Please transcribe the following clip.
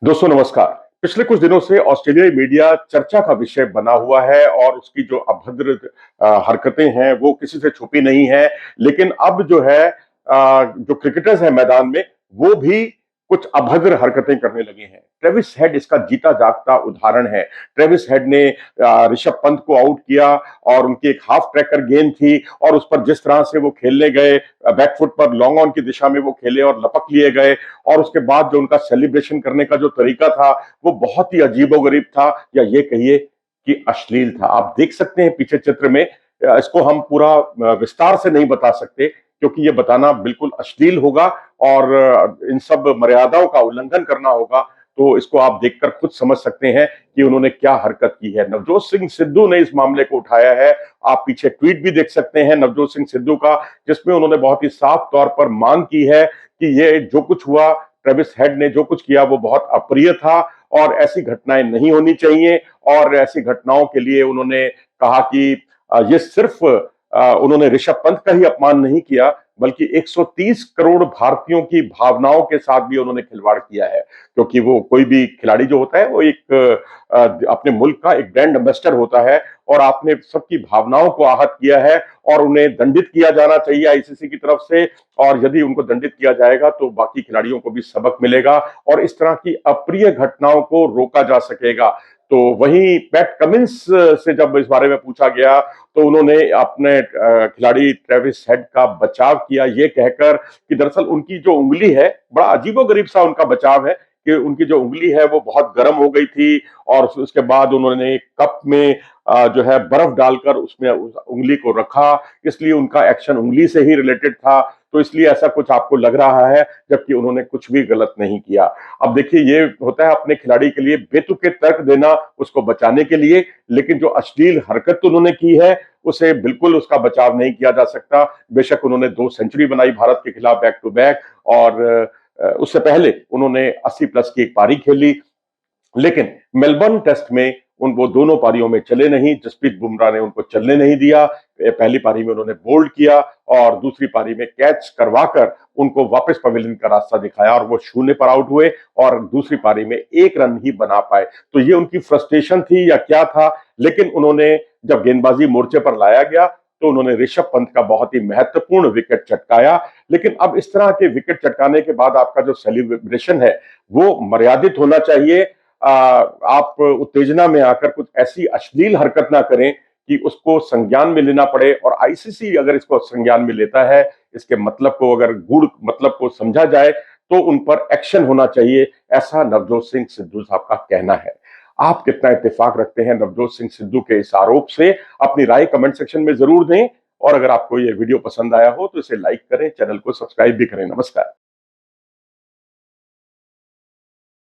दोस्तों नमस्कार। पिछले कुछ दिनों से ऑस्ट्रेलियाई मीडिया चर्चा का विषय बना हुआ है और उसकी जो अभद्र हरकतें हैं वो किसी से छुपी नहीं है। लेकिन अब जो है जो क्रिकेटर्स हैं मैदान में वो भी कुछ अभद्र हरकतें करने लगे हैं। ट्रेविस हेड इसका जीता जागता उदाहरण है। ट्रेविस हेड ने ऋषभ पंत को आउट किया और उनकी एक हाफ ट्रैकर गेंद थी और उस पर जिस तरह से वो खेलने गए, बैकफुट पर लॉन्ग ऑन की दिशा में वो खेले और लपक लिए गए और उसके बाद जो उनका सेलिब्रेशन करने का जो तरीका था वो बहुत ही अजीबोगरीब था, या ये कहिए कि अश्लील था। आप देख सकते हैं पीछे चित्र में। इसको हम पूरा विस्तार से नहीं बता सकते क्योंकि ये बताना बिल्कुल अश्लील होगा और इन सब मर्यादाओं का उल्लंघन करना होगा। तो इसको आप देखकर खुद समझ सकते हैं कि उन्होंने क्या हरकत की है। नवजोत सिंह सिद्धू ने इस मामले को उठाया है। आप पीछे ट्वीट भी देख सकते हैं नवजोत सिंह सिद्धू का, जिसमें उन्होंने बहुत ही साफ तौर पर मांग की है कि ये जो कुछ हुआ, ट्रेविस हेड ने जो कुछ किया वो बहुत अप्रिय था और ऐसी घटनाएं नहीं होनी चाहिए। और ऐसी घटनाओं के लिए उन्होंने कहा कि ये सिर्फ उन्होंने ऋषभ पंत का ही अपमान नहीं किया बल्कि 130 करोड़ भारतीयों की भावनाओं के साथ भी उन्होंने खिलवाड़ किया है। क्योंकि वो कोई भी खिलाड़ी जो होता है वो एक अपने मुल्क का एक ब्रांड एम्बेसडर होता है और आपने सबकी भावनाओं को आहत किया है और उन्हें दंडित किया जाना चाहिए आईसीसी की तरफ से। और यदि उनको दंडित किया जाएगा तो बाकी खिलाड़ियों को भी सबक मिलेगा और इस तरह की अप्रिय घटनाओं को रोका जा सकेगा। तो वहीं पैट कमिंस से जब इस बारे में पूछा गया तो उन्होंने अपने खिलाड़ी ट्रेविस हेड का बचाव किया ये कहकर कि दरअसल उनकी जो उंगली है, बड़ा अजीबोगरीब सा उनका बचाव है कि उनकी जो उंगली है वो बहुत गर्म हो गई थी और उसके बाद उन्होंने एक कप में जो है बर्फ डालकर उसमें उस उंगली को रखा, इसलिए उनका एक्शन उंगली से ही रिलेटेड था। तो इसलिए ऐसा कुछ आपको लग रहा है, जबकि उन्होंने कुछ भी गलत नहीं किया। अब देखिए ये होता है अपने खिलाड़ी के लिए बेतुके तर्क देना उसको बचाने के लिए, लेकिन जो अश्लील हरकत उन्होंने की है उसे बिल्कुल उसका बचाव नहीं किया जा सकता। बेशक उन्होंने 2 सेंचुरी बनाई भारत के खिलाफ बैक टू बैक और उससे पहले उन्होंने 80 प्लस की एक पारी खेली, लेकिन मेलबर्न टेस्ट में वो दोनों पारियों में चले नहीं। जसप्रीत बुमराह ने उनको चलने नहीं दिया। पहली पारी में उन्होंने बोल्ड किया और दूसरी पारी में कैच करवाकर उनको वापस पवेलियन का रास्ता दिखाया और वो 0 पर आउट हुए और दूसरी पारी में 1 रन ही बना पाए। तो ये उनकी फ्रस्ट्रेशन थी या क्या था, लेकिन उन्होंने जब गेंदबाजी मोर्चे पर लाया गया तो उन्होंने ऋषभ पंत का बहुत ही महत्वपूर्ण विकेट चटकाया। लेकिन अब इस तरह के विकेट चटकाने के बाद आपका जो सेलिब्रेशन है वो मर्यादित होना चाहिए। आप उत्तेजना में आकर कुछ ऐसी अश्लील हरकत ना करें कि उसको संज्ञान में लेना पड़े। और आईसीसी अगर इसको संज्ञान में लेता है, इसके मतलब को अगर गूढ़ मतलब को समझा जाए तो उन पर एक्शन होना चाहिए, ऐसा नवजोत सिंह सिद्धू साहब का कहना है। आप कितना इत्तेफाक रखते हैं नवजोत सिंह सिद्धू के इस आरोप से? अपनी राय कमेंट सेक्शन में जरूर दें और अगर आपको ये वीडियो पसंद आया हो तो इसे लाइक करें, चैनल को सब्सक्राइब भी करें। नमस्कार।